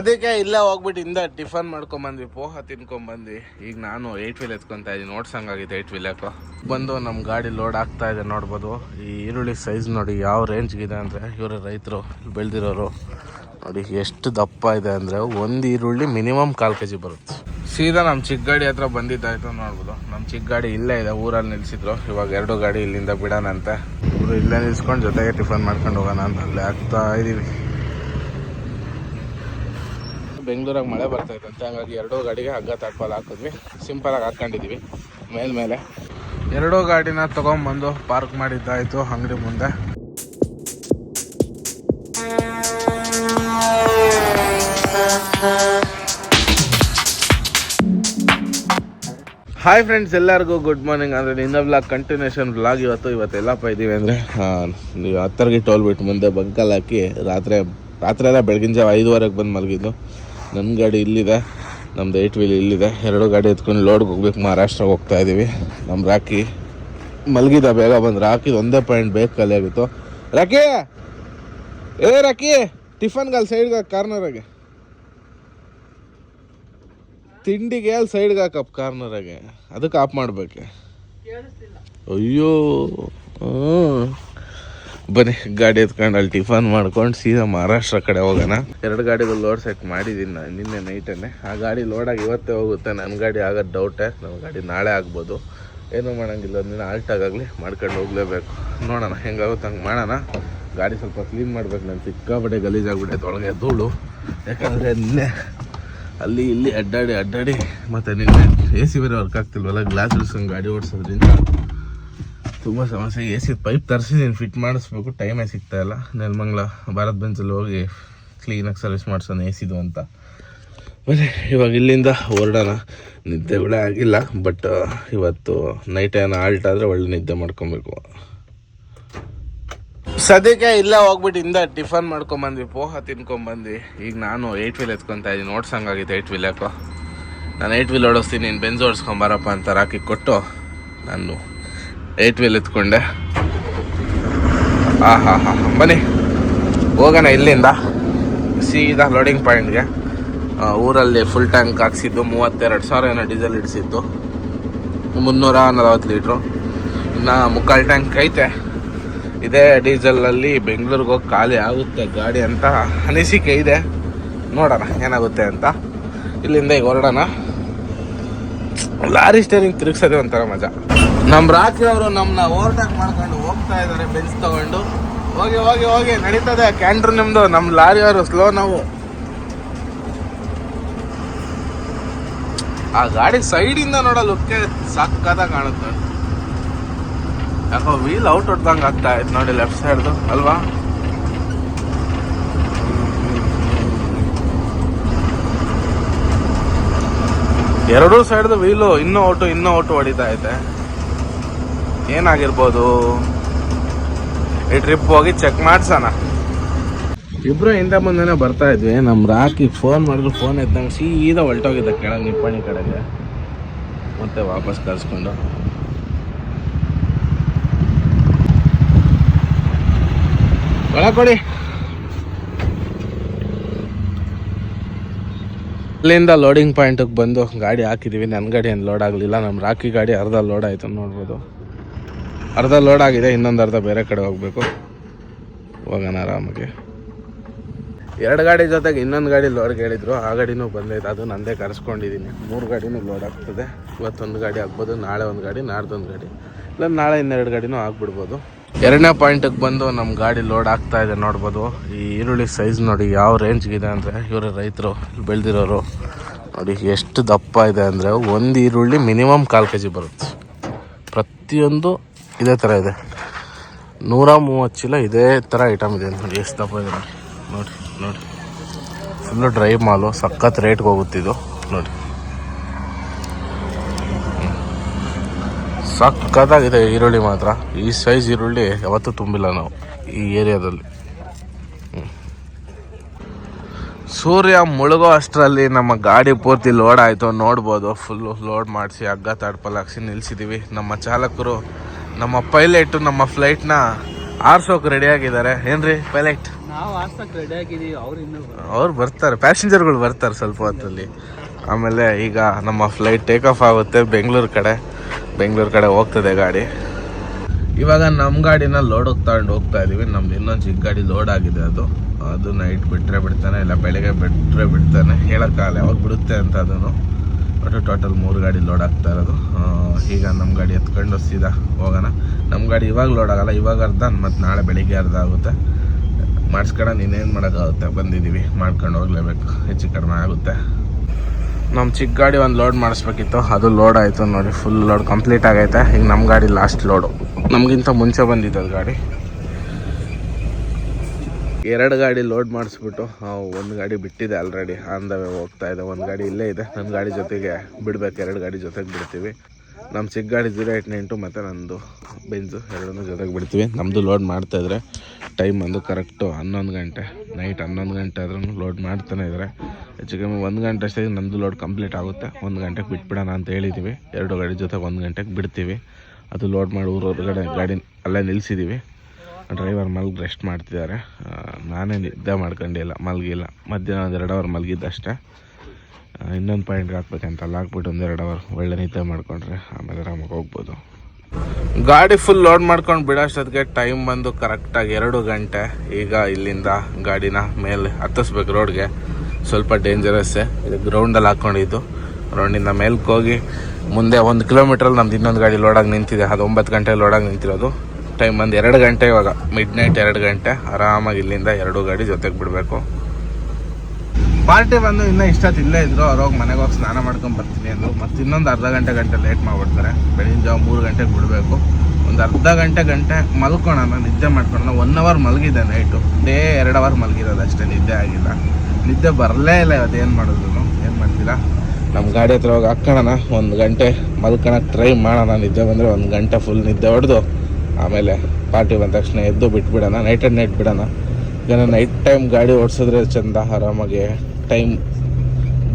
ಅದಕ್ಕೆ ಇಲ್ಲೇ ಹೋಗ್ಬಿಟ್ಟು ಟಿಫನ್ ಮಾಡ್ಕೊಂಬಂದ್ವಿ, ಪೋಹ ತಿನ್ಕೊಂಬಂದ್ವಿ. ಈಗ ನಾನು 8 ವೀಲ್ ಎತ್ಕೊಂತ ಇದ್ದೀನಿ, ನೋಡ್ಸಂಗಾಗಿದೆ 8 ವೀಲ್ ಯಾಕೋ. ಬಂದು ನಮ್ಮ ಗಾಡಿ ಲೋಡ್ ಆಗ್ತಾ ಇದೆ ನೋಡ್ಬೋದು. ಈ ಈರುಳ್ಳಿ ಸೈಜ್ ನೋಡಿ ಯಾವ ರೇಂಜ್ಗಿದೆ ಅಂದರೆ, ಇವರು ರೈತರು ಬೆಳೆದಿರೋರು ನೋಡಿ ಎಷ್ಟು ದಪ್ಪ ಇದೆ ಅಂದರೆ, ಒಂದು ಈರುಳ್ಳಿ ಮಿನಿಮಮ್ 1/4 kg ಬರುತ್ತೆ. ಸೀದಾ ನಮ್ಮ ಚಿಕ್ಕ ಗಾಡಿ ಹತ್ರ ಬಂದಿದ್ದಾಯ್ತು ನೋಡ್ಬೋದು. ನಮ್ಮ ಚಿಕ್ಕ ಗಾಡಿ ಇಲ್ಲೇ ಇದೆ, ಊರಲ್ಲಿ ನಿಲ್ಸಿದ್ರು. ಇವಾಗ 2 ಗಾಡಿ ಇಲ್ಲಿಂದ ಬಿಡೋಣಂತೆ. ಇವರು ಇಲ್ಲೇ ನಿಲ್ಸ್ಕೊಂಡು ಜೊತೆಗೆ ಟಿಫನ್ ಮಾಡ್ಕೊಂಡು ಹೋಗೋಣ ಅಂತ ಅಲ್ಲೇ ಆಗ್ತಾ ಇದ್ದೀವಿ. ಬೆಂಗಳೂರಾಗ ಮಳೆ ಬರ್ತಾ ಇತ್ತಂತೆ, ಹಾಗಾಗಿ 2 ಗಾಡಿಗೆ ಹಗ್ಗ ತಾಟ್ಪಾಲ್ ಹಾಕಿದ್ವಿ. ಸಿಂಪಲಾಗಿ ಹಾಕ್ಕೊಂಡಿದ್ದೀವಿ ಮೇಲ್ಮೇಲೆ. 2 ಗಾಡಿನ ತೊಗೊಂಬಂದು ಪಾರ್ಕ್ ಮಾಡಿದ್ದಾಯಿತು ಅಂಗಡಿ ಮುಂದೆ. ಹಾಯ್ ಫ್ರೆಂಡ್ಸ್, ಎಲ್ಲರಿಗೂ ಗುಡ್ ಮಾರ್ನಿಂಗ್. ಅಂದರೆ ನಿನ್ನ ವ್ಲಾಗ್ ಕಂಟಿನ್ಯೂಷನ್ ವ್ಲಾಗ್. ಇವತ್ತೆಲ್ಲಪ್ಪ ಇದ್ದೀವಿ ಅಂದರೆ, ನೀವು 10 ಟೋಲ್ ಬಿಟ್ಟು ಮುಂದೆ ಬಂಕಲ್ ಹಾಕಿ ರಾತ್ರಿ ಎಲ್ಲ ಬೆಳಗಿನ ಜಾವ 5:15 ಬಂದು ಮಲಗಿದ್ದು. ನನ್ನ ಗಾಡಿ ಇಲ್ಲಿದೆ, ನಮ್ಮದು 8 ವೀಲ್ ಇಲ್ಲಿದೆ. 2 ಗಾಡಿ ಎತ್ಕೊಂಡು ಲೋಡ್ಗೆ ಹೋಗ್ಬೇಕು. ಮಹಾರಾಷ್ಟ್ರಕ್ಕೆ ಹೋಗ್ತಾ ಇದ್ದೀವಿ. ನಮ್ಮ ರಾಕಿ ಮಲಗಿದ, ಬೇಗ ಬಂದು. ರಾಕಿದು ಒಂದೇ ಪಾಯಿಂಟ್ ಬೇಕು ಖಾಲಿ ಆಗಿತ್ತು. ರಾಕಿ ರಾಕಿ ಟಿಫನ್ಗೆ ಅಲ್ಲಿ ಸೈಡ್ಗೆ ಕಾರ್ನರಾಗೆ, ತಿಂಡಿಗೆ ಅಲ್ಲಿ ಸೈಡ್ಗೆ ಹಾಕಪ್ಪ ಕಾರ್ನರಾಗೆ, ಅದಕ್ಕೆ ಆಫ್ ಮಾಡ್ಬೇಕು. ಅಯ್ಯೋ ಬನ್ನಿ ಗಾಡಿ ಎತ್ಕೊಂಡು ಅಲ್ಲಿ ಟಿಫನ್ ಮಾಡ್ಕೊಂಡು ಸೀದಾ ಮಹಾರಾಷ್ಟ್ರ ಕಡೆ ಹೋಗೋಣ. 2 ಗಾಡಿಗಳು ಲೋಡ್ ಸೆಟ್ ಮಾಡಿದ್ದೀನಿ ನಾನು ನಿನ್ನೆ ನೈಟನ್ನೇ. ಆ ಗಾಡಿ ಲೋಡಾಗಿ ಇವತ್ತೇ ಹೋಗುತ್ತೆ. ನನ್ನ ಗಾಡಿ ಆಗೋದು ಡೌಟೇ. ನಮ್ಮ ಗಾಡಿ ನಾಳೆ ಆಗ್ಬೋದು. ಏನೂ ಮಾಡೋಂಗಿಲ್ಲ, ಒಂದಿನ ಆಲ್ಟಾಗಲಿ ಮಾಡ್ಕೊಂಡು ಹೋಗಲೇಬೇಕು. ನೋಡೋಣ ಹೆಂಗಾಗುತ್ತೆ ಹಂಗೆ ಮಾಡೋಣ. ಗಾಡಿ ಸ್ವಲ್ಪ ಕ್ಲೀನ್ ಮಾಡ್ಬೇಕು. ನಾನು ಸಿಕ್ಕಾಪಟ್ಟೆ ಗಲೀಜಾಗ್ಬಿಟ್ಟೈತೆ ಒಳಗೆ ಧೂಳು. ಯಾಕಂದರೆ ನಿನ್ನೆ ಅಲ್ಲಿ ಇಲ್ಲಿ ಅಡ್ಡಾಡಿ ಮತ್ತು ನಿನ್ನೆ AC ಬೇರೆ ವರ್ಕ್ ಆಗ್ತಿಲ್ವಲ್ಲ, ಗ್ಲಾಸ್ ಇಳಿಸ್ಕೊಂಡು ಗಾಡಿ ಓಡಿಸೋದ್ರಿಂದ ತುಂಬ ಸಮಸ್ಯೆ. AC ಪೈಪ್ ತರಿಸಿದ್ದೀನಿ, ಫಿಟ್ ಮಾಡಿಸ್ಬೇಕು, ಟೈಮೇ ಸಿಗ್ತಾಯಿಲ್ಲ. ನೆಲಮಂಗಲ ಭಾರತ್ ಬೆಂಚಲ್ಲಿ ಹೋಗಿ ಕ್ಲೀನಾಗಿ ಸರ್ವಿಸ್ ಮಾಡಿಸೋಣ ACದು ಅಂತ. ಬರೀ ಇವಾಗ ಇಲ್ಲಿಂದ ಹೊರಡೋಣ. ನಿದ್ದೆ ಕೂಡ ಆಗಿಲ್ಲ, ಬಟ್ ಇವತ್ತು ನೈಟ್ ಏನೋ ಆಲ್ಟ್ ಆದರೆ ಒಳ್ಳೆ ನಿದ್ದೆ ಮಾಡ್ಕೊಬೇಕು. ಸದ್ಯಕ್ಕೆ ಇಲ್ಲೇ ಹೋಗ್ಬಿಟ್ಟು ಟಿಫನ್ ಮಾಡ್ಕೊಂಬಂದ್ವಿ, ಪೋಹ ತಿನ್ಕೊಂಬಂದ್ವಿ. ಈಗ ನಾನು 8 ವೀಲ್ ಎತ್ಕೊತಾ ಇದ್ದೀನಿ, ನೋಡ್ಸಂಗಾಗಿದೆ 8 ವೀಲ್ ಯಾಕೋ. ನಾನು 8 ವೀಲ್ ಓಡಿಸ್ತೀನಿ, ನೀನು ಬೆಂಜ್ ಓಡಿಸ್ಕೊಂಬಾರಪ್ಪ ಅಂತ ರಾಕಿ ಕೊಟ್ಟು ನಾನು 8 ವೀಲ್ ಎತ್ಕೊಂಡೆ. ಬನ್ನಿ ಹೋಗೋಣ. ಇಲ್ಲಿಂದ ಸೀದಾ ಲೋಡಿಂಗ್ ಪಾಯಿಂಟ್ಗೆ. ಊರಲ್ಲಿ ಫುಲ್ ಟ್ಯಾಂಕ್ ಹಾಕ್ಸಿದ್ದು 32,000 ಏನೋ ಡೀಸೆಲ್ ಇಡಿಸಿದ್ದು, 340 ಲೀಟ್ರು. ಇನ್ನು 3/4 ಟ್ಯಾಂಕ್ ಐತೆ. ಇದೇ ಡೀಸೆಲಲ್ಲಿ ಬೆಂಗಳೂರಿಗೆ ಹೋಗಿ ಖಾಲಿ ಆಗುತ್ತೆ ಗಾಡಿ ಅಂತ ಅನಿಸಿಕೆ ಇದೆ. ನೋಡೋಣ ಏನಾಗುತ್ತೆ ಅಂತ. ಇಲ್ಲಿಂದ ಈಗ ಹೊರಡೋಣ. ಲಾರಿ ಸ್ಟೇರಿಂಗ್ ತಿರುಗಿಸೋದೇ ಒಂಥರ ಮಜಾ. ನಮ್ಮ ರಾಕಿ ಅವರು ನಮ್ಮನ್ನ ಓವರ್ಟೇಕ್ ಮಾಡ್ಕೊಂಡು ಹೋಗ್ತಾ ಇದ್ದಾರೆ ಬೆಂಚ್ ತಗೊಂಡು. ಹೋಗಿ ನಡೀತದೆ ಕ್ಯಾಂಟ್ರ್ ನಿಮ್ಮದು. ನಮ್ಮ ಲಾರಿಯವರು ಸ್ಲೋ. ನಾವು ಆ ಗಾಡಿ ಸೈಡಿಂದ ನೋಡೋಕ್ಕೆ ಸಕ್ಕತ್ತಾಗಿ ಕಾಣುತ್ತೆ. ಯಾಕೋ ವೀಲ್ ಔಟ್ ಹೊಡ್ದಂಗೆ ಆಗ್ತಾ ಇತ್ತು ನೋಡಿ, ಲೆಫ್ಟ್ ಸೈಡ್ದು ಅಲ್ವಾ. ಎರಡೂ ಸೈಡ್ದು ವೀಲು ಇನ್ನೂ ಔಟು ಹೊಡಿತಾ ಐತೆ. ಏನಾಗಿರ್ಬೋದು, ಈ ಟ್ರಿಪ್ ಹೋಗಿ ಚೆಕ್ ಮಾಡ್ಸೋಣ. ಇಬ್ರು ಹಿಂದೆ ಮುಂದೆನೇ ಬರ್ತಾ ಇದ್ವಿ. ನಮ್ಮ ರಾಕಿ ಫೋನ್ ಮಾಡಿದ್ರು, ಫೋನ್ ಎದ್ದಂಗೆ ಸೀದಾ ಹೊಲ್ಟೋಗಿದ್ದೆ ಕೆಳಗೆ ನಿಪ್ಪಾಣಿ ಕಡೆಗೆ. ಮತ್ತೆ ವಾಪಸ್ ಕಳ್ಸ್ಕೊಂಡು ಒಳಕೊಡಿ. ಅಲ್ಲಿಂದ ಲೋಡಿಂಗ್ ಪಾಯಿಂಟಿಗೆ ಬಂದು ಗಾಡಿ ಹಾಕಿದ್ದೀವಿ. ನನ್ನ ಗಾಡಿ ಏನು ಲೋಡ್ ಆಗಲಿಲ್ಲ, ನಮ್ಮ ರಾಕಿ ಗಾಡಿ ಅರ್ಧ ಲೋಡ್ ಆಯಿತು ನೋಡ್ಬೋದು. ಅರ್ಧ ಲೋಡ್ ಆಗಿದೆ, ಇನ್ನೊಂದು ಅರ್ಧ ಬೇರೆ ಕಡೆ ಹೋಗಬೇಕು. ಹೋಗೋಣ ಆರಾಮಾಗಿ. 2 ಗಾಡಿ ಜೊತೆಗೆ ಇನ್ನೊಂದು ಗಾಡಿ ಲೋಡ್ಗೆ ಹೇಳಿದ್ರು, ಆ ಗಾಡಿನೂ ಬಂದೈತೆ. ಅದು ನಂದೇ ಕರೆಸ್ಕೊಂಡಿದ್ದೀನಿ. 3 ಗಾಡಿನೂ ಲೋಡ್ ಆಗ್ತದೆ. ಇವತ್ತೊಂದು ಗಾಡಿ ಆಗ್ಬೋದು, ನಾಳೆ ಒಂದು ಗಾಡಿ, ನಾಡ್ದೊಂದು ಗಾಡಿ, ಇಲ್ಲ ನಾಳೆ ಇನ್ನೆರಡು ಗಾಡಿನೂ ಆಗ್ಬಿಡ್ಬೋದು. 2ನೇ ಪಾಯಿಂಟಿಗೆ ಬಂದು ನಮ್ಮ ಗಾಡಿ ಲೋಡ್ ಆಗ್ತಾ ಇದೆ ನೋಡ್ಬೋದು. ಈ ಈರುಳ್ಳಿ ಸೈಜ್ ನೋಡಿ ಯಾವ ರೇಂಜ್ಗಿದೆ ಅಂದರೆ, ಇವರು ರೈತರು ಬೆಳೆದಿರೋರು ನೋಡಿ ಎಷ್ಟು ದಪ್ಪ ಇದೆ ಅಂದರೆ, ಒಂದು ಈರುಳ್ಳಿ ಮಿನಿಮಮ್ 1/4 kg ಬರುತ್ತೆ. ಪ್ರತಿಯೊಂದು ಇದೇ ಥರ ಇದೆ. 130 ಚೀಲ ಇದೇ ಥರ ಐಟಮ್ ಇದೆ ನೋಡಿ. ಎಷ್ಟು ದಪ್ಪ ಇದೆ ನೋಡಿ. ಫುಲ್ಲು ಡ್ರೈ ಮಾಲು, ಸಖತ್ ರೇಟ್ಗೆ ಹೋಗುತ್ತಿದ್ದು ನೋಡಿ. ಸಖತ್ತಾಗಿದೆ ಈರುಳ್ಳಿ ಮಾತ್ರ. ಈ ಸೈಜ್ ಈರುಳ್ಳಿ ಯಾವತ್ತೂ ತುಂಬಿಲ್ಲ ನಾವು ಈ ಏರಿಯಾದಲ್ಲಿ. ಸೂರ್ಯ ಮುಳುಗೋ ಅಷ್ಟರಲ್ಲಿ ನಮ್ಮ ಗಾಡಿ ಪೂರ್ತಿ ಲೋಡ್ ಆಯಿತು ನೋಡ್ಬೋದು. ಫುಲ್ಲು ಲೋಡ್ ಮಾಡಿಸಿ ಹಗ್ಗ ತಾಡ್ಪಲ್ ಹಾಕ್ಸಿ ನಿಲ್ಲಿಸಿದ್ದೀವಿ. ನಮ್ಮ ಚಾಲಕರು, ನಮ್ಮ ಪೈಲಟು ನಮ್ಮ ಫ್ಲೈಟ್ನ ಆರ್ಸೋಕೆ ರೆಡಿಯಾಗಿದ್ದಾರೆ. ಏನ್ರಿ ಪೈಲಟ್ ನಾವು ಆಡ್ಸಕ್ಕೆ ರೆಡಿ ಆಗಿದ್ದೀವಿ. ಅವ್ರು ಬರ್ತಾರೆ, ಪ್ಯಾಸೆಂಜರ್ಗಳು ಬರ್ತಾರೆ ಸ್ವಲ್ಪ ಹೊತ್ತಲ್ಲಿ. ಆಮೇಲೆ ಈಗ ನಮ್ಮ ಫ್ಲೈಟ್ ಟೇಕ್ ಆಫ್ ಆಗುತ್ತೆ ಬೆಂಗಳೂರು ಕಡೆ ಹೋಗ್ತದೆ ಗಾಡಿ. ಇವಾಗ ನಮ್ಮ ಗಾಡಿನ ಲೋಡಿಗೆ ತಗೊಂಡು ಹೋಗ್ತಾ ಇದ್ದೀವಿ. ನಮ್ದು ಇನ್ನೊಂದು ಚಿಕ್ಕ ಗಾಡಿ ಲೋಡ್ ಆಗಿದೆ. ಅದು ನೈಟ್ ಬಿಟ್ಟರೆ ಬಿಡ್ತಾನೆ, ಇಲ್ಲ ಬೆಳಗ್ಗೆ ಬಿಟ್ಟರೆ ಬಿಡ್ತಾನೆ, ಹೇಳೋಕ್ಕಾಗಲ್ಲ ಯಾವಾಗ ಬಿಡುತ್ತೆ ಅಂತ. ಅದನ್ನು ಒಟ್ಟು ಟೋಟಲ್ 3 ಗಾಡಿ ಲೋಡ್ ಆಗ್ತಾ ಇರೋದು. ಈಗ ನಮ್ಮ ಗಾಡಿ ಎತ್ಕೊಂಡು ಸೀದಾ ಹೋಗೋಣ. ನಮ್ಮ ಗಾಡಿ ಇವಾಗ ಲೋಡ್ ಆಗೋಲ್ಲ, ಇವಾಗ ಅರ್ಧ ಮತ್ತು ನಾಳೆ ಬೆಳಿಗ್ಗೆ ಅರ್ಧ ಆಗುತ್ತೆ. ಮಾಡಿಸ್ಕೊಂಡು ಇನ್ನೇನು ಮಾಡೋಕ್ಕಾಗುತ್ತೆ, ಬಂದಿದ್ದೀವಿ, ಮಾಡ್ಕೊಂಡು ಹೋಗ್ಲೇಬೇಕು, ಹೆಚ್ಚು ಕಡಿಮೆ ಆಗುತ್ತೆ. ನಮ್ಮ ಚಿಕ್ಕ ಗಾಡಿ ಒಂದು ಲೋಡ್ ಮಾಡಿಸ್ಬೇಕಿತ್ತು, ಅದು ಲೋಡ್ ಆಯಿತು ನೋಡಿ, ಫುಲ್ ಲೋಡ್ ಕಂಪ್ಲೀಟ್ ಆಗೈತೆ. ಈಗ ನಮ್ಮ ಗಾಡಿ ಲಾಸ್ಟ್ ಲೋಡು, ನಮಗಿಂತ ಮುಂಚೆ ಬಂದಿತ್ತು ಅದು ಗಾಡಿ. 2 ಗಾಡಿ ಲೋಡ್ ಮಾಡಿಸ್ಬಿಟ್ಟು ಒಂದು ಗಾಡಿ ಬಿಟ್ಟಿದೆ ಆಲ್ರೆಡಿ, ಆನ್ ದ ವೇ ಹೋಗ್ತಾ ಇದೆ. ಒಂದು ಗಾಡಿ ಇಲ್ಲೇ ಇದೆ, ನನ್ನ ಗಾಡಿ ಜೊತೆಗೆ ಬಿಡಬೇಕು, 2 ಗಾಡಿ ಜೊತೆಗೆ ಬಿಡ್ತೀವಿ. ನಮ್ಮ ಚಿಕ್ಕ ಗಾಡಿ 089 ಮತ್ತು ನಂದು ಬೆಂಜು 2 ಜೊತೆಗೆ ಬಿಡ್ತೀವಿ. ನಮ್ಮದು ಲೋಡ್ ಮಾಡ್ತಾಯಿದ್ರೆ ಟೈಮ್ ಒಂದು ಕರೆಕ್ಟು 11 ಗಂಟೆ, ನೈಟ್ 11 ಗಂಟೆ ಆದ್ರೂ ಲೋಡ್ ಮಾಡ್ತಾನೆ ಇದ್ದಾರೆ. ಹೆಚ್ಚು ಕಮ್ಮಿ 1 ಗಂಟೆ ಅಷ್ಟೇ ನಮ್ಮದು ಲೋಡ್ ಕಂಪ್ಲೀಟ್ ಆಗುತ್ತೆ. 1 ಗಂಟೆಗೆ ಬಿಟ್ಬಿಡೋಣ ಅಂತ ಹೇಳಿದ್ದೀವಿ. 2 ಗಾಡಿ ಜೊತೆಗೆ 1 ಗಂಟೆಗೆ ಬಿಡ್ತೀವಿ. ಅದು ಲೋಡ್ ಮಾಡಿ ಊರೊಳಗಡೆ ಗಾಡಿ ಅಲ್ಲೇ ನಿಲ್ಲಿಸಿದ್ದೀವಿ. ಡ್ರೈವರ್ ಮಲ್ಗಿ ರೆಸ್ಟ್ ಮಾಡ್ತಿದ್ದಾರೆ. ನಾನೇ ನಿದ್ದೆ ಮಾಡ್ಕೊಂಡಿಲ್ಲ, ಮಲಗಿಲ್ಲ. ಮಧ್ಯಾಹ್ನ 1 2 ಅವರ್ ಮಲಗಿದ್ದಷ್ಟೇ. ಇನ್ನೊಂದು ಪಾಯಿಂಟ್ಗೆ ಹಾಕ್ಬೇಕಂತ ಅಲ್ಲಿ ಹಾಕ್ಬಿಟ್ಟು 1 2 ಅವರ್ ಒಳ್ಳೆ ನಿದ್ದೆ ಮಾಡ್ಕೊಂಡ್ರೆ ಆಮೇಲೆ ಆರಾಮಾಗಿ ಹೋಗ್ಬೋದು. ಗಾಡಿ ಫುಲ್ ಲೋಡ್ ಮಾಡ್ಕೊಂಡು ಬಿಡೋಷ್ಟೊತ್ತಿಗೆ ಟೈಮ್ ಬಂದು ಕರೆಕ್ಟಾಗಿ 2 ಗಂಟೆ. ಈಗ ಇಲ್ಲಿಂದ ಗಾಡಿನ ಮೇಲೆ ಹತ್ತಿಸ್ಬೇಕು ರೋಡ್ಗೆ. ಸ್ವಲ್ಪ ಡೇಂಜರಸ್ಸೇ, ಇದು ಗ್ರೌಂಡಲ್ಲಿ ಹಾಕ್ಕೊಂಡಿದ್ದು. ಗ್ರೌಂಡಿಂದ ಮೇಲ್ಗೆ ಹೋಗಿ ಮುಂದೆ 1 ಕಿಲೋಮೀಟ್ರಲ್ಲಿ ನಮ್ದು ಇನ್ನೊಂದು ಗಾಡಿ ಲೋಡಾಗಿ ನಿಂತಿದೆ. ಅದು 9 ಗಂಟೆಗೆ ಲೋಡಾಗಿ ನಿಂತಿರೋದು. ಟೈಮ್ ಬಂದು 2 ಗಂಟೆ, ಇವಾಗ ಮಿಡ್ ನೈಟ್ 2 ಗಂಟೆ. ಆರಾಮಾಗಿ ಇಲ್ಲಿಂದ 2 ಗಾಡಿ ಜೊತೆಗೆ ಬಿಡಬೇಕು. ಪಾರ್ಟಿ ಬಂದು ಇನ್ನೂ ಇಷ್ಟೊತ್ತು ಇಲ್ಲೇ ಇದ್ರು. ಅವ್ರೋಗಿ ಮನೆಗೆ ಹೋಗಿ ಸ್ನಾನ ಮಾಡ್ಕೊಂಡು ಬರ್ತೀನಿ ಅಂದರು. ಮತ್ತು ಇನ್ನೊಂದು ಅರ್ಧ ಗಂಟೆ ಲೇಟ್ ಮಾಡಿಬಿಡ್ತಾರೆ. ಬೆಳಗಿನ ಜಾವ 3 ಗಂಟೆಗೆ ಬಿಡಬೇಕು. ಒಂದು ಅರ್ಧ ಗಂಟೆ ಮಲ್ಕೊಳ್ಳೋಣ, ನಿದ್ದೆ ಮಾಡ್ಕೊಳ್ಳೋಣ. 1 ಅವರ್ ಮಲಗಿದೆ ನೈಟು. 2 ಅವರ್ ಮಲಗಿರೋದು ಅಷ್ಟೇ, ನಿದ್ದೆ ಆಗಿಲ್ಲ. ನಿದ್ದೆ ಬರಲೇ ಇಲ್ಲ. ಅದೇನು ಮಾಡೋದು, ಏನು ಮಾಡ್ತೀರಾ? ನಮ್ಮ ಗಾಡಿ ಹತ್ರ ಹೋಗಿ ಹಾಕ್ಕೊಳ್ಳೋಣ, 1 ಗಂಟೆ ಮಲ್ಕೊಳಕ್ಕೆ ಟ್ರೈ ಮಾಡೋಣ. ನಿದ್ದೆ ಬಂದರೆ 1 ಗಂಟೆ ಫುಲ್ ನಿದ್ದೆ ಹೊಡೆದು ಆಮೇಲೆ ಪಾರ್ಟಿ ಬಂದ ತಕ್ಷಣ ಎದ್ದು ಬಿಟ್ಬಿಡೋಣ. ನೈಟ್ ಬಿಡೋಣ. ಈಗ ನೈಟ್ ಟೈಮ್ ಗಾಡಿ ಓಡಿಸಿದ್ರೆ ಚೆಂದ, ಆರಾಮಾಗಿ ಟೈಮ್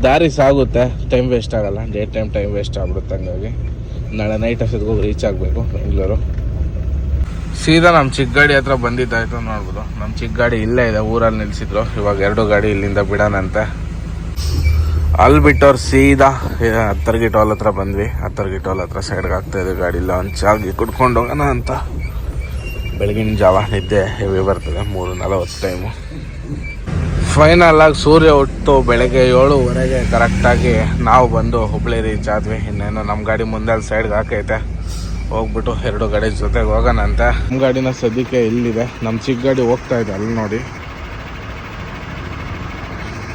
ದಾರಿ ಸಾಗುತ್ತೆ, ಟೈಮ್ ವೇಸ್ಟ್ ಆಗೋಲ್ಲ. ಡೇ ಟೈಮ್ ವೇಸ್ಟ್ ಆಗ್ಬಿಡುತ್ತೆ. ಹಂಗಾಗಿ ನಾಳೆ ನೈಟ್ ಅಷ್ಟೊತ್ತಿಗೆ ಹೋಗಿ ರೀಚ್ ಆಗಬೇಕು ಬೆಂಗಳೂರು. ಸೀದಾ ನಮ್ಮ ಚಿಕ್ಕ ಗಾಡಿ ಹತ್ರ ಬಂದಿದ್ದಾಯ್ತು ನೋಡ್ಬೋದು. ನಮ್ಮ ಚಿಕ್ಕ ಗಾಡಿ ಇಲ್ಲೇ ಇದೆ, ಊರಲ್ಲಿ ನಿಲ್ಲಿಸಿದ್ರು. ಇವಾಗ 2 ಗಾಡಿ ಇಲ್ಲಿಂದ ಬಿಡೋಣಂತೆ. ಅಲ್ಲಿ ಬಿಟ್ಟವ್ರು ಸೀದಾ ಹತ್ತರ್ಗಿ ಟೋಲ್ ಹತ್ರ ಬಂದ್ವಿ. ಹತ್ತರ್ಗಿ ಟೋಲ್ ಹತ್ರ ಸೈಡ್ಗೆ ಆಗ್ತಾಯಿದೆ ಗಾಡಿ. ಇಲ್ಲ ಒಂದು ಚಾಗಿ ಕುಡ್ಕೊಂಡು ಹೋಗೋಣ ಅಂತ. ಬೆಳಗಿನ ಜಾವ ನಿದ್ದೆ ಹೆವಿ ಬರ್ತದೆ, 3:40 ಟೈಮು. ಫೈನಲ್ ಆಗಿ ಸೂರ್ಯ ಹುಟ್ಟು ಬೆಳಗ್ಗೆ 7:15 ಕರೆಕ್ಟಾಗಿ ನಾವು ಬಂದು ಹುಬ್ಳಿ ರೀಚ್ ಆದ್ವಿ. ಇನ್ನೇನು ನಮ್ಮ ಗಾಡಿ ಮುಂದೆ ಅಲ್ಲಿ ಸೈಡ್ಗೆ ಹಾಕೈತೆ. ಹೋಗ್ಬಿಟ್ಟು 2 ಗಾಡಿ ಜೊತೆಗೆ ಹೋಗೋಣಂತೆ. ನಮ್ಮ ಗಾಡಿನ ಸದ್ಯಕ್ಕೆ ಇಲ್ಲಿದೆ, ನಮ್ಮ ಚಿಕ್ಕ ಗಾಡಿ ಹೋಗ್ತಾ ಇದೆ ಅಲ್ಲಿ ನೋಡಿ.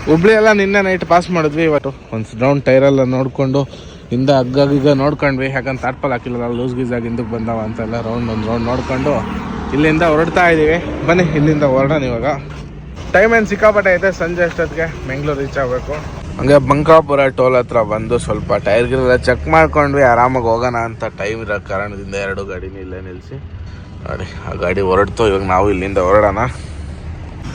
ಹುಬ್ಳಿ ಎಲ್ಲ ನಿನ್ನೆ ನೈಟ್ ಪಾಸ್ ಮಾಡಿದ್ವಿ. ಇವತ್ತು ಒಂದು ರೌಂಡ್ ಟೈರೆಲ್ಲ ನೋಡಿಕೊಂಡು ಹಿಂದೆ ಹಗ್ಗ ನೋಡ್ಕೊಂಡ್ವಿ. ಯಾಕಂದ್ರೆ ತಾಟ್ಪಲ್ ಹಾಕಿಲ್ಲ, ಲೂಸ್ ಗೀಸಾಗಿ ಹಿಂದಕ್ಕೆ ಬಂದವ ಅಂತೆಲ್ಲ ಒಂದು ರೌಂಡ್ ನೋಡ್ಕೊಂಡು ಇಲ್ಲಿಂದ ಹೊರಡ್ತಾ ಇದ್ದೀವಿ. ಬನ್ನಿ ಇಲ್ಲಿಂದ ಹೊರಡೋಣ ಇವಾಗ. ಟೈಮ್ ಏನು ಸಿಕ್ಕಾಪಟ್ಟೆ ಐತೆ, ಸಂಜೆ ಅಷ್ಟೊತ್ತಿಗೆ ಬೆಂಗಳೂರು ರೀಚ್ ಆಗಬೇಕು. ಹಂಗೆ ಬಂಕಾಪುರ ಟೋಲ್ ಹತ್ರ ಬಂದು ಸ್ವಲ್ಪ ಟೈರ್ಗಿರೆಲ್ಲ ಚೆಕ್ ಮಾಡ್ಕೊಂಡ್ವಿ. ಆರಾಮಾಗಿ ಹೋಗೋಣ ಅಂತ ಟೈಮ್ ಇರೋ ಕಾರಣದಿಂದ 2 ಗಾಡಿನ ಇಲ್ಲೇ ನಿಲ್ಲಿಸಿ ನೋಡಿ ಆ ಗಾಡಿ ಹೊರಡ್ತು. ಇವಾಗ ನಾವು ಇಲ್ಲಿಂದ ಹೊರಡೋಣ.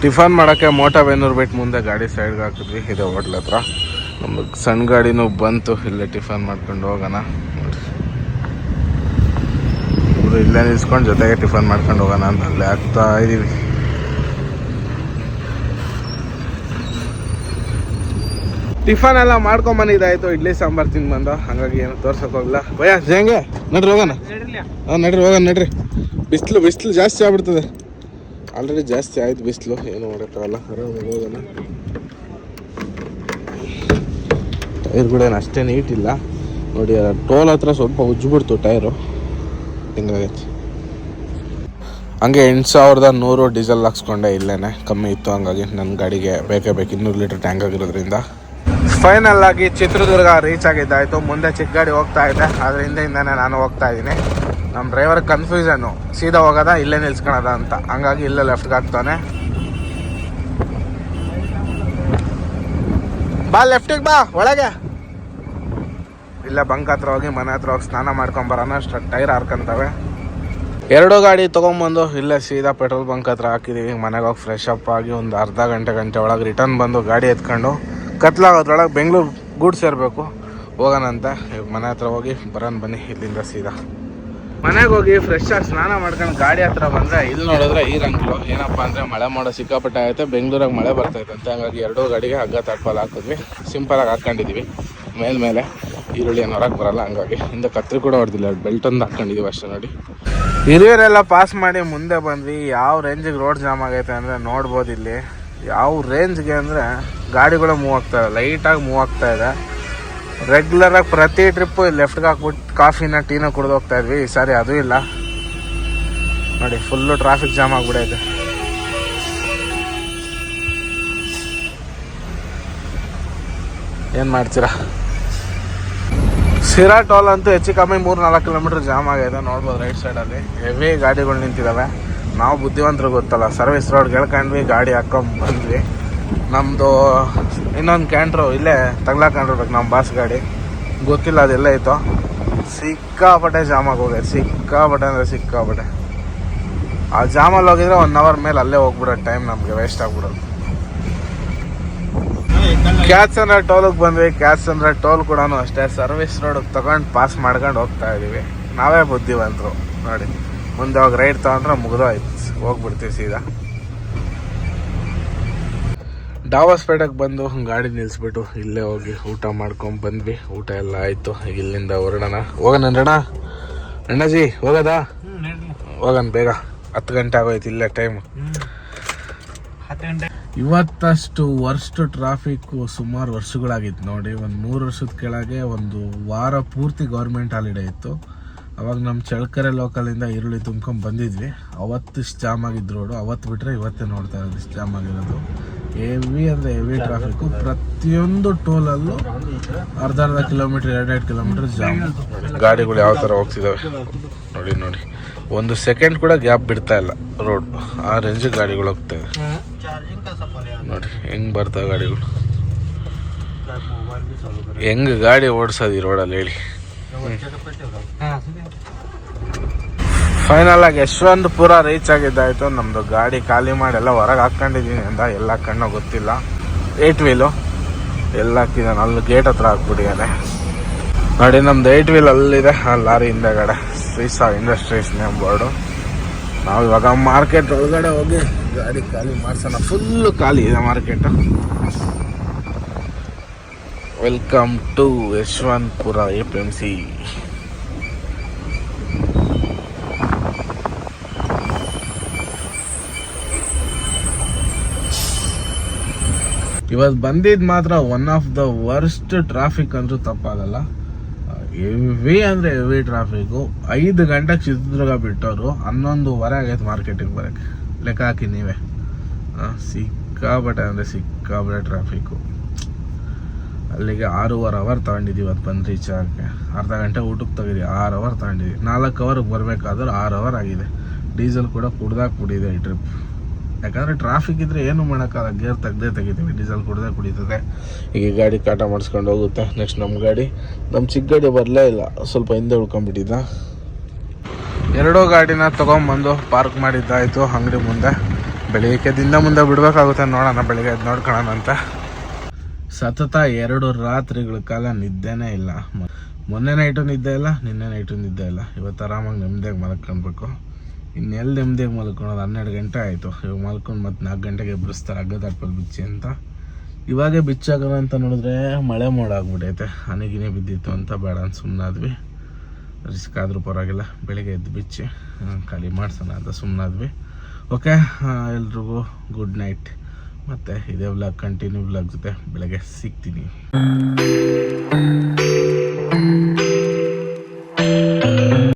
ಟಿಫನ್ ಮಾಡೋಕ್ಕೆ ಮೋಟಬೇನೂರು ಬಿಟ್ಟು ಮುಂದೆ ಗಾಡಿ ಸೈಡ್ಗೆ ಹಾಕಿದ್ವಿ, ಇದೆ ಹೋಟ್ಲ್ ಹತ್ರ. ನಮಗೆ ಸಣ್ಣ ಗಾಡಿನೂ ಬಂತು, ಇಲ್ಲೇ ಟಿಫನ್ ಮಾಡ್ಕೊಂಡು ಹೋಗೋಣ. ಇಲ್ಲೇ ನಿಲ್ಸ್ಕೊಂಡು ಜೊತೆಗೆ ಟಿಫನ್ ಮಾಡ್ಕೊಂಡು ಹೋಗೋಣ ಅಂತ ಅಲ್ಲೇ ಆಗ್ತಾ ಇದ್ದೀವಿ. ಟಿಫನ್ ಎಲ್ಲ ಮಾಡ್ಕೊಂಬಂದಿದ್ದಾಯ್ತು, ಇಡ್ಲಿ ಸಾಂಬಾರು ತಿಂದು ಬಂದು. ಹಾಗಾಗಿ ಏನು ತೋರ್ಸಕ್ಕೆ ಹೋಗಲ್ಲ. ಭಯ ಹೆಂಗೆ ನಡ್ರಿ ಹೋಗೋಣ. ನಡ್ರಿ ಹೋಗೋಣ ನಡ್ರಿ. ಬಿಸಿಲು ಜಾಸ್ತಿ ಆಗ್ಬಿಡ್ತದೆ, ಆಲ್ರೆಡಿ ಜಾಸ್ತಿ ಆಯ್ತು ಬಿಸಿಲು, ಏನು ಮಾಡೋಕ್ಕಾಗಲ್ಲ. ಆರಾಮಾಗಿ ಹೋಗೋಣ. ಟೈರ್ಗಳೇನು ಅಷ್ಟೇ ನೀಟಿಲ್ಲ ನೋಡಿ. ಟೋಲ್ ಹತ್ರ ಸ್ವಲ್ಪ ಉಜ್ಜಿಬಿಡ್ತು ಟೈರು, ಹಿಂಗಾಗೈತೆ. ಹಂಗೆ 8100 ಡೀಸೆಲ್ ಹಾಕ್ಸ್ಕೊಂಡೆ ಇಲ್ಲೇ, ಕಮ್ಮಿ ಇತ್ತು. ಹಂಗಾಗಿ ನನ್ನ ಗಾಡಿಗೆ ಬೇಕೇ ಬೇಕು 200 ಲೀಟ್ರ್ ಟ್ಯಾಂಕ್ ಆಗಿರೋದ್ರಿಂದ. ಫೈನಲ್ ಆಗಿ ಚಿತ್ರದುರ್ಗ ರೀಚ್ ಆಗಿದ್ದಾಯಿತು. ಮುಂದೆ ಚಿಕ್ಕ ಗಾಡಿ ಹೋಗ್ತಾ ಇದೆ, ಅದ್ರ ಹಿಂದೆಯಿಂದನೇ ನಾನು ಹೋಗ್ತಾ ಇದ್ದೀನಿ. ನಮ್ಮ ಡ್ರೈವರ್ ಕನ್ಫ್ಯೂಷನ್ನು, ಸೀದಾ ಹೋಗೋದ ಇಲ್ಲೇ ನಿಲ್ಸ್ಕೊಳೋದ ಅಂತ. ಹಂಗಾಗಿ ಇಲ್ಲೇ ಲೆಫ್ಟ್ಗೆ ಹಾಕ್ತಾನೆ. ಬಾ ಲೆಫ್ಟಿಗೆ ಬಾ, ಒಳಗೆ. ಇಲ್ಲೇ ಬಂಕ್ ಹತ್ರ ಹೋಗಿ ಮನೆ ಹತ್ರ ಹೋಗಿ ಸ್ನಾನ ಮಾಡ್ಕೊಂಬರೋಣ. ಅಷ್ಟು ಟೈರ್ ಹಾರ್ಕೊಂತವೆ. 2 ಗಾಡಿ ತೊಗೊಂಬಂದು ಇಲ್ಲೇ ಸೀದಾ ಪೆಟ್ರೋಲ್ ಬಂಕ್ ಹತ್ರ ಹಾಕಿದ್ದೀವಿ. ಮನೆಗೆ ಹೋಗಿ ಫ್ರೆಶ್ ಅಪ್ ಆಗಿ ಒಂದು ಅರ್ಧ ಗಂಟೆ ಒಳಗೆ ರಿಟರ್ನ್ ಬಂದು ಗಾಡಿ ಎತ್ಕೊಂಡು ಕತ್ಲಾಗೋದ್ರೊಳಗೆ ಬೆಂಗಳೂರು ಗೂಡ್ ಸೇರಬೇಕು. ಹೋಗೋಣಂತೆ. ಮನೆ ಹತ್ರ ಹೋಗಿ ಬರೋಣ ಬನ್ನಿ ಇಲ್ಲಿಂದ ಸೀದಾ. ಮನೆಗೆ ಹೋಗಿ ಫ್ರೆಶ್ ಆಗಿ ಸ್ನಾನ ಮಾಡ್ಕೊಂಡು ಗಾಡಿ ಹತ್ರ ಬಂದರೆ ಇಲ್ಲಿ ನೋಡಿದ್ರೆ ಈ ರಂಗ್ಲು ಏನಪ್ಪ ಅಂದರೆ ಮಳೆ ಮಾಡೋ ಸಿಕ್ಕಾಪಟ್ಟೆ ಆಗುತ್ತೆ. ಬೆಂಗಳೂರಾಗ ಮಳೆ ಬರ್ತೈತಂತೆ, ಹಂಗಾಗಿ ಎರಡೂ ಗಾಡಿಗೆ ಹಗ್ಗ ತಡ್ಪಲ್ ಹಾಕಿದ್ವಿ. ಸಿಂಪಲಾಗಿ ಹಾಕ್ಕೊಂಡಿದ್ದೀವಿ. ಮೇಲೆ ಈರುಳ್ಳಿ ಏನು ಹೊರಗೆ ಬರಲ್ಲ, ಹಂಗಾಗಿ ಹಿಂದೆ ಕತ್ರಿ ಕೂಡ ಹೊಡೆದಿಲ್ಲ, ಬೆಲ್ಟ್ ಒಂದು ಹಾಕ್ಕೊಂಡಿದ್ದೀವಿ ಅಷ್ಟೇ. ನೋಡಿ ಹಿರಿಯರೆಲ್ಲ ಪಾಸ್ ಮಾಡಿ ಮುಂದೆ ಬಂದ್ವಿ. ಯಾವ ರೇಂಜಿಗೆ ರೋಡ್ ಜಾಮ್ ಆಗೈತೆ ಅಂದರೆ ನೋಡ್ಬೋದು. ಇಲ್ಲಿ ಯಾವ ರೇಂಜ್ಗೆ ಅಂದರೆ ಗಾಡಿಗಳು ಮೂವ್ ಆಗ್ತಾಯಿದೆ, ಲೈಟಾಗಿ ಮೂವ್ ಆಗ್ತಾ ಇದೆ. ರೆಗ್ಯುಲರಾಗಿ ಪ್ರತಿ ಟ್ರಿಪ್ಪು ಲೆಫ್ಟ್ಗೆ ಹಾಕ್ಬಿಟ್ಟು ಕಾಫಿನ ಟೀನ ಕುಡ್ದು ಹೋಗ್ತಾ ಇದ್ವಿ. ಈ ಸಾರಿ ಅದೂ ಇಲ್ಲ ನೋಡಿ, ಫುಲ್ಲು ಟ್ರಾಫಿಕ್ ಜಾಮ್ ಆಗಿಬಿಡೈತೆ. ಏನು ಮಾಡ್ತೀರಾ? ಸಿರಾ ಟೋಲ್ ಅಂತೂ ಹೆಚ್ಚು ಕಮ್ಮಿ 3-4 ಕಿಲೋಮೀಟ್ರ್ ಜಾಮ್ ಆಗೈತೆ. ನೋಡ್ಬೋದು ರೈಟ್ ಸೈಡಲ್ಲಿ ಹೆವಿ ಗಾಡಿಗಳು ನಿಂತಿದ್ದಾವೆ. ನಾವು ಬುದ್ಧಿವಂತರು ಗೊತ್ತಲ್ಲ, ಸರ್ವಿಸ್ ರೋಡ್ ಹೇಳ್ಕೊಂಡ್ವಿ, ಗಾಡಿ ಹಾಕ್ಕೊಂಡು ಬಂದ್ವಿ. ನಮ್ಮದು ಇನ್ನೊಂದು ಕ್ಯಾಂಟ್ರು ಇಲ್ಲೇ ತಗ್ಲಾಕೊಂಡಿರ್ಬೇಕು, ನಮ್ಮ ಬಾಸ್ ಗಾಡಿ ಗೊತ್ತಿಲ್ಲ ಅದೆಲ್ಲ ಇತ್ತು. ಸಿಕ್ಕಾಪಟ್ಟೆ ಜಾಮಾಗಿ ಹೋಗೈತೆ, ಸಿಕ್ಕಾಪಟ್ಟೆ ಅಂದರೆ ಸಿಕ್ಕಾಪಟ್ಟೆ. ಆ ಜಾಮಲ್ಲಿ ಹೋಗಿದ್ರೆ 1 ಅವರ್ ಮೇಲೆ ಅಲ್ಲೇ ಹೋಗ್ಬಿಡೋದು, ಟೈಮ್ ನಮಗೆ ವೇಸ್ಟ್ ಆಗ್ಬಿಡೋದು. ಕ್ಯಾತ್ಸಂದ್ರ ಟೋಲಿಗೆ ಬಂದ್ವಿ. ಕ್ಯಾತ್ಸಂದ್ರ ಟೋಲ್ ಕೂಡ ಅಷ್ಟೇ ಸರ್ವಿಸ್ ರೋಡಿಗೆ ತಗೊಂಡು ಪಾಸ್ ಮಾಡ್ಕೊಂಡು ಹೋಗ್ತಾ ಇದ್ದೀವಿ. ನಾವೇ ಬುದ್ಧಿವಂತರು ನೋಡಿ. ಮುಂದೆ ಹೋಗಿ ರೈಟ್ ತೊಗೊಂಡ್ರೆ ಮುಗಿದೋಯ್ತು, ಹೋಗ್ಬಿಡ್ತೀವಿ ಸೀದಾ. ಡಾಬಾಸ್ಪೇಟೆಗೆ ಬಂದು ಗಾಡಿ ನಿಲ್ಲಿಸ್ಬಿಟ್ಟು ಇಲ್ಲೇ ಹೋಗಿ ಊಟ ಮಾಡ್ಕೊಂಡು ಬಂದ್ವಿ. ಊಟ ಎಲ್ಲ ಆಯಿತು. ಇಲ್ಲಿಂದ ಹೊರಡೋಣ. ಹೋಗೋಣ ಅಣ್ಣಾಜಿ, ಹೋಗೋದಾ? ಹೋಗೋಣ ಬೇಗ, 10 ಗಂಟೆ ಆಗೋಯ್ತು ಇಲ್ಲೇ ಟೈಮು. ಇವತ್ತಷ್ಟು ವರ್ಸ್ಟ್ ಟ್ರಾಫಿಕ್ಕು ಸುಮಾರು ವರ್ಷಗಳಾಗಿತ್ತು ನೋಡಿ. ಒಂದು 3 ವರ್ಷದ ಕೆಳಗೆ ಒಂದು ವಾರ ಪೂರ್ತಿ ಗೌರ್ಮೆಂಟ್ ಹಾಲಿಡೇ ಇತ್ತು. ಅವಾಗ ನಮ್ಮ ಚಳ್ಳಕೆರೆ ಲೋಕಲಿಂದ ಈರುಳ್ಳಿ ತುಂಬ್ಕೊಂಡು ಬಂದಿದ್ವಿ. ಅವತ್ತು ಇಷ್ಟು ಜಾಮ್ ಆಗಿದ್ದು ರೋಡು. ಅವತ್ತು ಬಿಟ್ಟರೆ ಇವತ್ತೇ ನೋಡ್ತಾ ಇರೋದು ಇಷ್ಟು ಜಾಮ್ ಆಗಿರೋದು. ಹೆವಿ ಅಂದರೆ ಹೆವಿ ಟ್ರಾಫಿಕ್ಕು. ಪ್ರತಿಯೊಂದು ಟೋಲಲ್ಲೂ ಅರ್ಧ ಕಿಲೋಮೀಟ್ರ್ 2 ಕಿಲೋಮೀಟ್ರ್ ಜಾಮ್. ಗಾಡಿಗಳು ಯಾವ ಥರ ಹೋಗ್ತಿದ್ದಾವೆ ನೋಡಿ. 1 ಸೆಕೆಂಡ್ ಕೂಡ ಗ್ಯಾಪ್ ಬಿಡ್ತಾ ಇಲ್ಲ ರೋಡ್. ಆ ರೇಂಜಿಗೆ ಗಾಡಿಗಳು ಹೋಗ್ತಾ ಇದೆ ನೋಡಿ. ಹೆಂಗೆ ಬರ್ತಾವೆ ಗಾಡಿಗಳು, ಹೆಂಗೆ ಗಾಡಿ ಓಡಿಸೋದು ಈ ರೋಡಲ್ಲಿ ಹೇಳಿ. ಫೈನಲ್ ಆಗಿ ಯಶವಂತಪುರ ರೀಚ್ ಆಗಿದ್ದಾಯಿತು. ನಮ್ಮದು ಗಾಡಿ ಖಾಲಿ ಮಾಡಿ ಎಲ್ಲ ಹೊರಗೆ ಹಾಕ್ಕೊಂಡಿದ್ದೀನಿ ಅಂತ ಎಲ್ಲ ಕಣ್ಣು ಗೊತ್ತಿಲ್ಲ. 8 ವೀಲು ಎಲ್ಲ ಹಾಕಿದ್ದಾನೆ, ಅಲ್ಲಿ ಗೇಟ್ ಹತ್ರ ಹಾಕ್ಬಿಟ್ಟಿದ್ದಾನೆ ನೋಡಿ. ನಮ್ದು 8 ವೀಲ್ ಅಲ್ಲಿದೆ, ಆ ಲಾರಿ ಹಿಂದೆಗಡೆ ಶ್ರೀಸಾ ಇಂಡಸ್ಟ್ರೀಸ್ ನೇಮ್ ಬೋರ್ಡು. ನಾವು ಇವಾಗ ಮಾರ್ಕೆಟ್ ಒಳಗಡೆ ಹೋಗಿ ಗಾಡಿ ಖಾಲಿ ಮಾಡ್ಸೋಣ. ಫುಲ್ಲು ಖಾಲಿ ಇದೆ market. Welcome to Yeshwanthpur APMC. ಇವತ್ತು ಬಂದಿದ್ದು ಮಾತ್ರ one of the worst traffic ಅಂದ್ರೂ ತಪ್ಪಾಗಲ್ಲ. ಹೆವಿ ಅಂದರೆ ಹೆವಿ ಟ್ರಾಫಿಕ್ಕು. 5 ಗಂಟೆಗೆ ಚಿತ್ರದುರ್ಗ ಬಿಟ್ಟವರು 11:15 ಆಗೈತೆ ಮಾರ್ಕೆಟಿಗೆ ಬರೋಕ್ಕೆ. ಲೆಕ್ಕ ಹಾಕಿ ನೀವೇ. ಸಿಕ್ಕಾಬಟ್ಟೆ ಅಂದರೆ ಸಿಕ್ಕಾಬಟ್ಟೆ ಟ್ರಾಫಿಕ್ಕು. ಅಲ್ಲಿಗೆ 6.5 ಅವರ್ ತಗೊಂಡಿದ್ದೀವಿ ಅದು ಬಂದು ರೀಚ್ ಆಗೋಕ್ಕೆ. ಅರ್ಧ ಗಂಟೆ ಊಟಕ್ಕೆ ತೆಗೀರಿ 6 ಅವರ್ ತಗೊಂಡಿದ್ದೀವಿ. 4 ಅವರ್ಗೆ ಬರಬೇಕಾದ್ರೆ 6 ಅವರ್ ಆಗಿದೆ. ಡೀಸೆಲ್ ಕೂಡ ಕುಡಿದೆ ಈ ಟ್ರಿಪ್. ಯಾಕಂದರೆ ಟ್ರಾಫಿಕ್ ಇದ್ದರೆ ಏನು ಮಾಡೋಕ್ಕಾಗಲ್ಲ, ಗೇರ್ ತೆಗಿತೀವಿ. ಡೀಸೆಲ್ ಕುಡಿತದೆ. ಈಗ ಗಾಡಿ ಕಾಟ ಮಾಡಿಸ್ಕೊಂಡು ಹೋಗುತ್ತೆ. ನೆಕ್ಸ್ಟ್ ನಮ್ಮ ಗಾಡಿ, ನಮ್ಮ ಚಿಕ್ಕ ಗಾಡಿ ಬರಲೇ ಇಲ್ಲ, ಸ್ವಲ್ಪ ಹಿಂದೆ ಉಳ್ಕೊಂಡ್ಬಿಟ್ಟಿದ್ದ. 2 ಗಾಡಿನ ತೊಗೊಂಬಂದು ಪಾರ್ಕ್ ಮಾಡಿದ್ದಾಯಿತು ಅಂಗಡಿ ಮುಂದೆ. ಬೆಳಿಗ್ಗೆ ದಿಂದ ಮುಂದೆ ಬಿಡಬೇಕಾಗುತ್ತೆ, ನೋಡೋಣ ಬೆಳಿಗ್ಗೆ ಎದ್ದು ನೋಡ್ಕೊಳ್ಳೋಣ ಅಂತ. ಸತತ 2 ರಾತ್ರಿಗಳ ಕಾಲ ನಿದ್ದೆನೇ ಇಲ್ಲ. ಮೊನ್ನೆ ನೈಟು ನಿದ್ದೆ ಇಲ್ಲ, ನಿನ್ನೆ ನೈಟು ನಿದ್ದೆ ಇಲ್ಲ. ಇವತ್ತು ಆರಾಮಾಗಿ ನೆಮ್ಮದಿಯಾಗಿ ಮಲ್ಕೊಳ್ಬೇಕು. ಇನ್ನೆಲ್ಲಿ ನೆಮ್ಮದಿಯಾಗಿ ಮಲ್ಕೊಳೋದು? 12 ಗಂಟೆ ಆಯಿತು. ಇವಾಗ ಮಲ್ಕೊಂಡು ಮತ್ತೆ 4 ಗಂಟೆಗೆ ಎಬ್ಬರಿಸ್ತಾರೆ ಹಗ್ಗ ತಡ್ಪಲ್ಲಿ ಬಿಚ್ಚಿ ಅಂತ. ಇವಾಗೇ ಬಿಚ್ಚಾಗೋಣ ಅಂತ ನೋಡಿದ್ರೆ ಮಳೆ ಮೋಡ ಆಗ್ಬಿಟ್ಟೈತೆ. ಹನಿಗಿನಿ ಬಿದ್ದಿತ್ತು ಅಂತ ಬೇಡ ಅಂತ ಸುಮ್ಮನಾದ್ವಿ. ರಿಸ್ಕ್ ಆದರೂ ಪರವಾಗಿಲ್ಲ, ಬೆಳಿಗ್ಗೆ ಎದ್ದು ಬಿಚ್ಚಿ ಖಾಲಿ ಮಾಡ್ಸೋಣ ಅಂತ ಸುಮ್ಮನಾದ್ವಿ. ಓಕೆ, ಎಲ್ರಿಗೂ ಗುಡ್ ನೈಟ್. ಮತ್ತು ಇದೇ ವ್ಲಾಗ್ ಕಂಟಿನ್ಯೂ ವ್ಲಾಗ್ ಜೊತೆ ಬೆಳಗ್ಗೆ ಸಿಗ್ತೀನಿ.